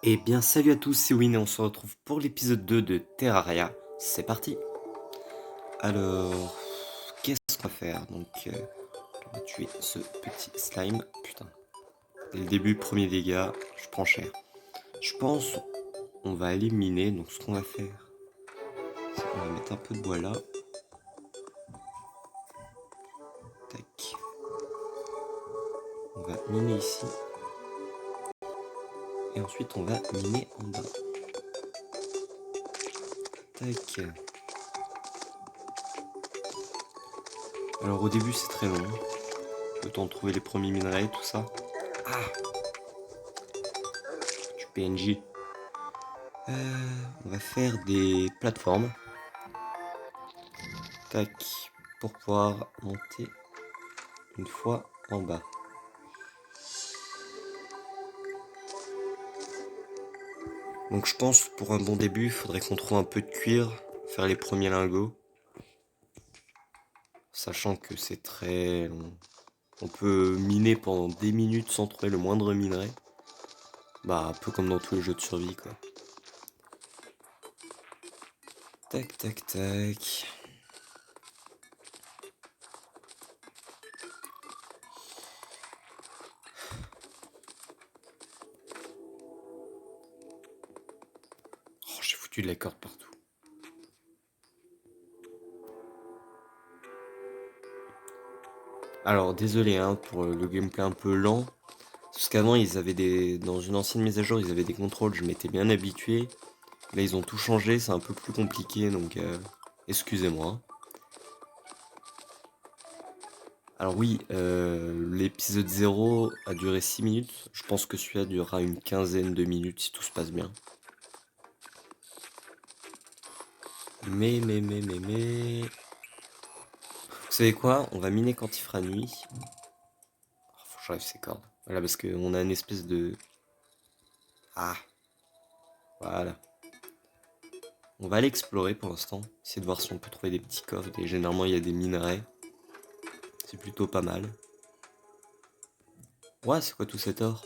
Eh bien salut à tous, c'est Win et on se retrouve pour l'épisode 2 de Terraria. C'est parti. Alors, qu'est-ce qu'on va faire? Donc, on va tuer ce petit slime. Putain. Dès le début, premier dégât, je prends cher. Je pense on va aller miner, donc ce qu'on va faire, c'est qu'on va mettre un peu de bois là. Tac. On va miner ici. Et ensuite on va miner en bas. Tac. Alors au début c'est très long. Le temps de trouver les premiers minerais, tout ça. Ah, du PNJ. On va faire des plateformes. Tac. Pour pouvoir monter une fois en bas. Donc je pense pour un bon début, il faudrait qu'on trouve un peu de cuir, faire les premiers lingots. Sachant que c'est très long. On peut miner pendant des minutes sans trouver le moindre minerai. Bah un peu comme dans tous les jeux de survie quoi. Tac tac tac. Oh, j'ai foutu de la corde partout. Alors désolé hein, pour le gameplay un peu lent. Parce qu'avant ils avaient dans une ancienne mise à jour ils avaient des contrôles, je m'étais bien habitué. Là ils ont tout changé, c'est un peu plus compliqué donc excusez-moi. Alors oui, l'épisode 0 a duré 6 minutes. Je pense que celui-là durera une quinzaine de minutes si tout se passe bien. Mais... Vous savez quoi? On va miner quand il fera nuit. Oh, faut que j'enlève ces cordes. Voilà, parce qu'on a une espèce de... Ah, voilà. On va aller explorer pour l'instant. Essayer de voir si on peut trouver des petits coffres. Et généralement, il y a des minerais. C'est plutôt pas mal. Ouais, c'est quoi tout cet or?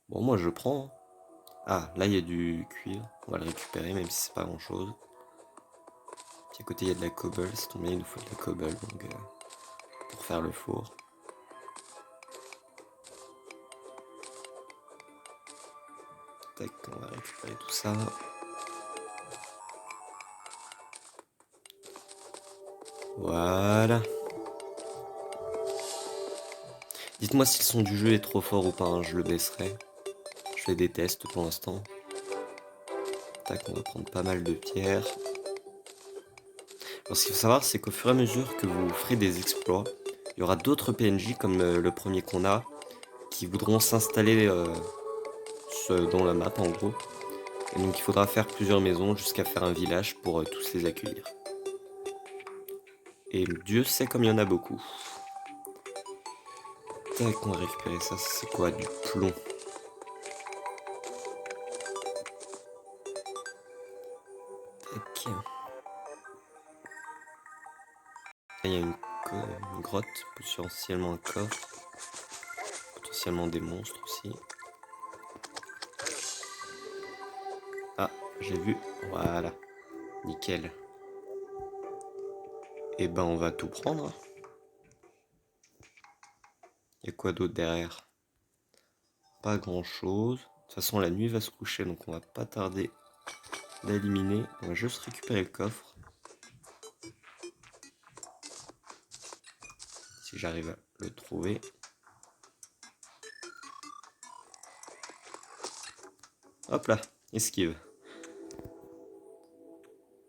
Bon, moi je prends, hein. Ah, là il y a du cuir. On va le récupérer, même si c'est pas grand chose. Puis à côté il y a de la cobble. C'est tombé, il nous faut de la cobble donc, pour faire le four. Tac, on va récupérer tout ça. Voilà. Dites-moi si le son du jeu est trop fort ou pas, hein, je le baisserai. Je fais des tests pour l'instant. Tac, on va prendre pas mal de pierres. Alors ce qu'il faut savoir, c'est qu'au fur et à mesure que vous ferez des exploits, il y aura d'autres PNJ comme le premier qu'on a, qui voudront s'installer dans la map en gros. Et donc il faudra faire plusieurs maisons jusqu'à faire un village pour tous les accueillir. Et Dieu sait comme il y en a beaucoup. Tac, on va récupérer ça, c'est quoi? Du plomb. Tac. Là, il y a une grotte, potentiellement un coffre, potentiellement des monstres aussi. Ah, j'ai vu, voilà, nickel. Et ben on va tout prendre. Il y a quoi d'autre derrière? Pas grand chose. De toute façon la nuit va se coucher donc on va pas tarder d'éliminer. On va juste récupérer le coffre. Si j'arrive à le trouver. Hop là, esquive.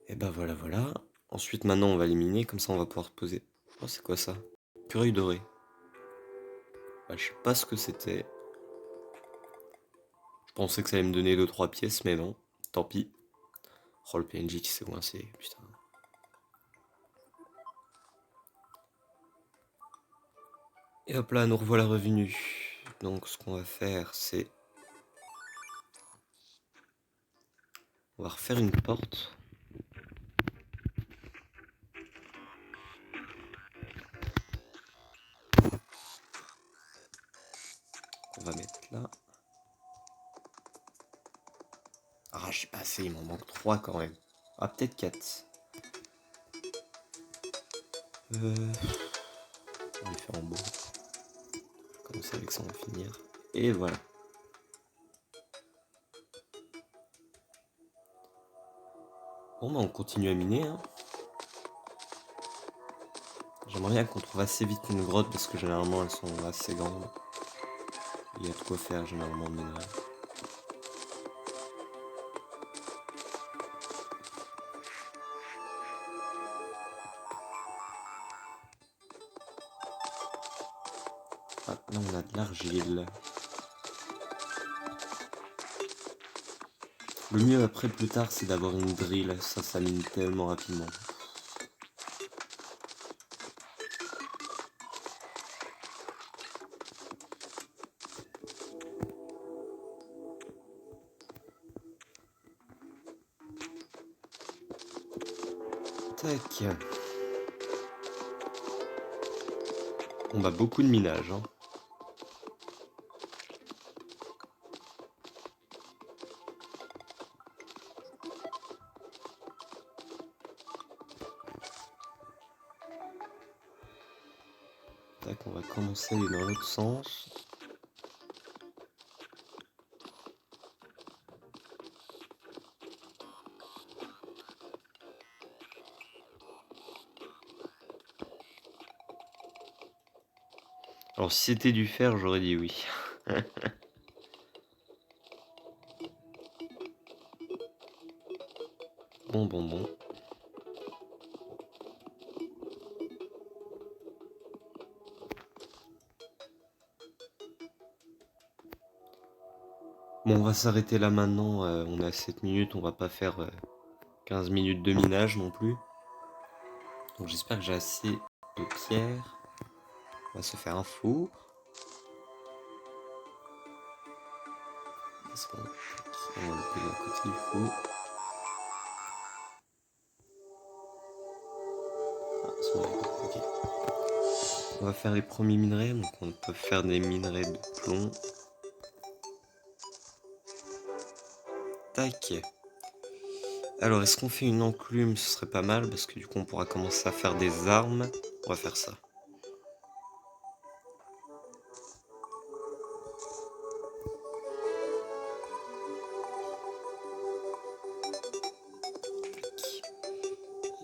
Et ben voilà, voilà. Ensuite, maintenant, on va éliminer. Comme ça, on va pouvoir poser. Oh, c'est quoi ça? Purée dorée. Bah, je sais pas ce que c'était. Je pensais que ça allait me donner 2-3 pièces, mais non. Tant pis. Oh, le PNJ qui s'est coincé. Putain. Et hop là, nous revoilà revenus. Donc, ce qu'on va faire, c'est... On va refaire une porte. On va mettre là. j'ai pas assez, il m'en manque 3 quand même. Ah, peut-être 4. On va les faire en bois. Je vais commencer avec ça, on va finir. Et voilà. Bon, bah on continue à miner. Hein. J'aimerais bien qu'on trouve assez vite une grotte parce que généralement elles sont assez grandes. Il y a de quoi faire généralement de minerais. Ah, là on a de l'argile. Le mieux après plus tard c'est d'avoir une drill, ça mine tellement rapidement. Tac. On a beaucoup de minage. Hein. Tac, on va commencer à aller dans l'autre sens. Alors si c'était du fer, j'aurais dit oui. Bon. Bon, on va s'arrêter là maintenant. On est à 7 minutes, on va pas faire 15 minutes de minage non plus. Donc j'espère que j'ai assez de pierres. On va se faire un four. On va le poser à côté du four. Ah, c'est bon, ok. On va faire les premiers minerais, donc on peut faire des minerais de plomb. Tac. Alors, est-ce qu'on fait une enclume? Ce serait pas mal, parce que du coup, on pourra commencer à faire des armes. On va faire ça.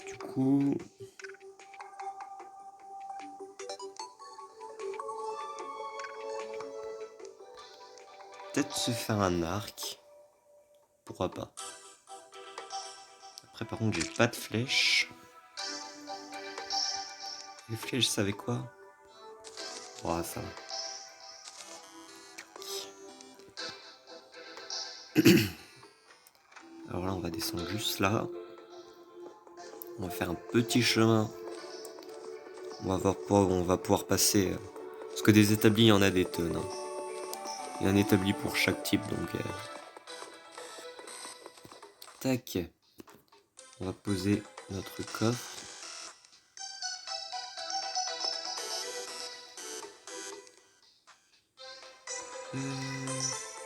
Du coup... Peut-être se faire un arc. Pourquoi pas. Après, par contre, j'ai pas de flèches. Les flèches, ça savais quoi? Oh, ça va. Alors là, on va descendre juste là. On va faire un petit chemin. On va pouvoir passer. Parce que des établis, il y en a des tonnes. Hein. Il y a un établi pour chaque type, donc... Tac. On va poser notre coffre.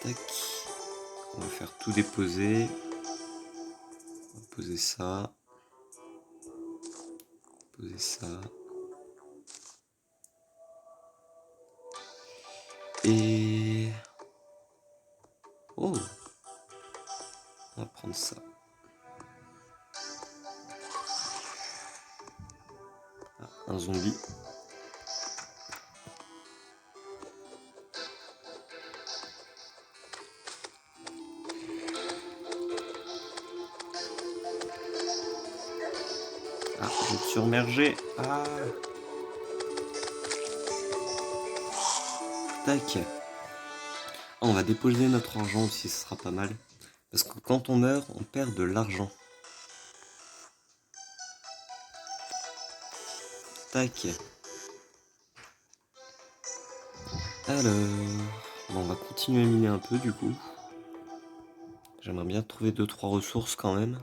Tac. On va faire tout déposer. On va poser ça. Poser ça. Et... Oh! On va prendre ça. Ah, un zombie. Ah, je vais te surmerger. Ah! Tac. Ah, on va déposer notre argent aussi, ce sera pas mal. Parce que quand on meurt, on perd de l'argent. Tac. Alors... Bon, on va continuer à miner un peu du coup. J'aimerais bien trouver 2-3 ressources quand même.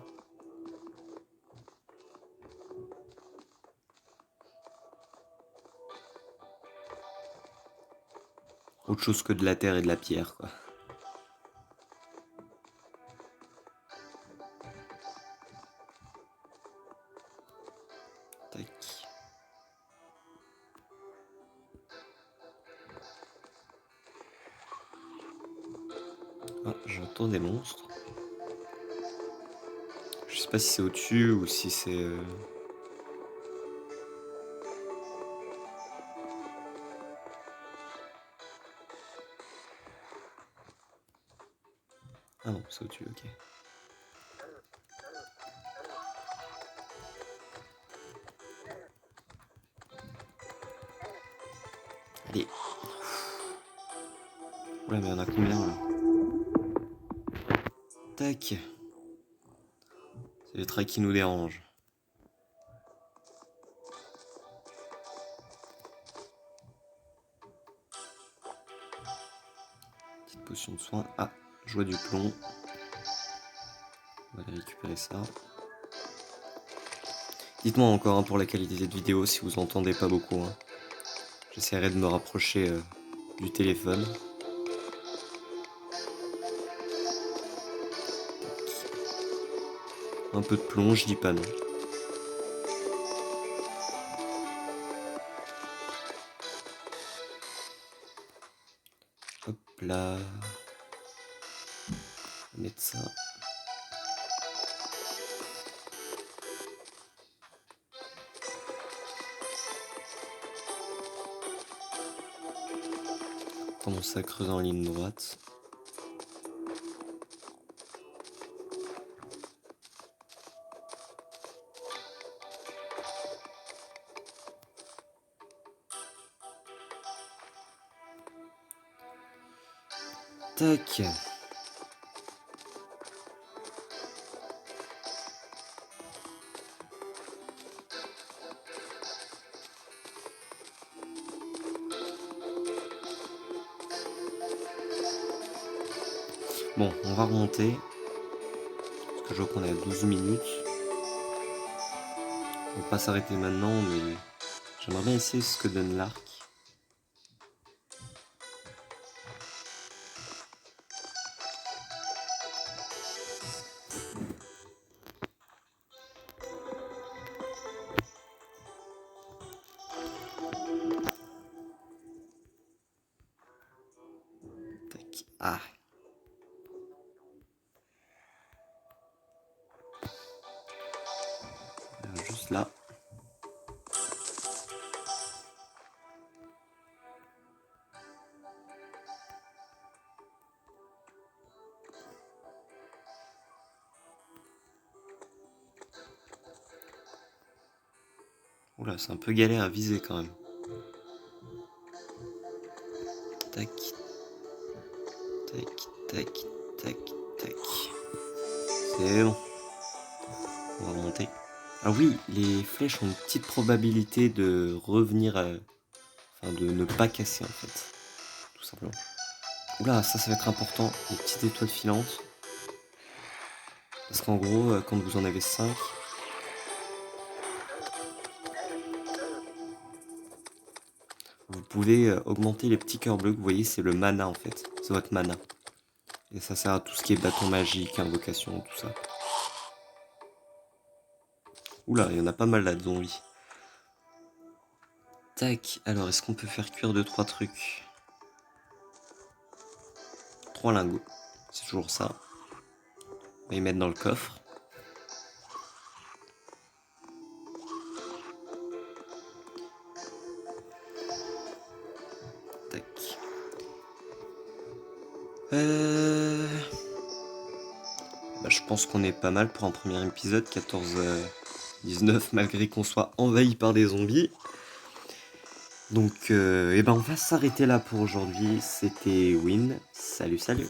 Autre chose que de la terre et de la pierre, quoi. Ah, j'entends des monstres. Je sais pas si c'est au-dessus ou si c'est... Ah non, c'est au-dessus, ok. Allez. Ouais, mais on a combien là? Tac. C'est le trait qui nous dérange. Petite potion de soin. Ah, joie du plomb. On va aller récupérer ça. Dites-moi encore pour la qualité de vidéo si vous entendez pas beaucoup. J'essaierai de me rapprocher du téléphone. Un peu de plomb, je dis pas non. Hop là. On va mettre ça. Commence à creuser en ligne droite. Tac. Bon, on va remonter. Parce que je vois qu'on est à 12 minutes. On va pas s'arrêter maintenant, mais j'aimerais bien essayer ce que donne l'arc. Tac. Ah. Juste là. Oula, c'est un peu galère à viser quand même. Tac. Tac, tac, tac, tac. C'est bon. On va remonter. Ah oui, les flèches ont une petite probabilité de revenir, enfin de ne pas casser en fait, tout simplement. Oula, ça va être important, les petites étoiles filantes. Parce qu'en gros, quand vous en avez 5, vous pouvez augmenter les petits cœurs bleus. Vous voyez, c'est le mana en fait, c'est votre mana. Et ça sert à tout ce qui est bâton magique, invocation, tout ça. Oula, il y en a pas mal là de zombies. Tac, alors est-ce qu'on peut faire cuire 2-3 trucs? 3 lingots, c'est toujours ça. On va les mettre dans le coffre. Tac. Bah, je pense qu'on est pas mal pour un premier épisode, 14-19, malgré qu'on soit envahi par des zombies. Donc, on va s'arrêter là pour aujourd'hui. C'était Win. Salut, salut.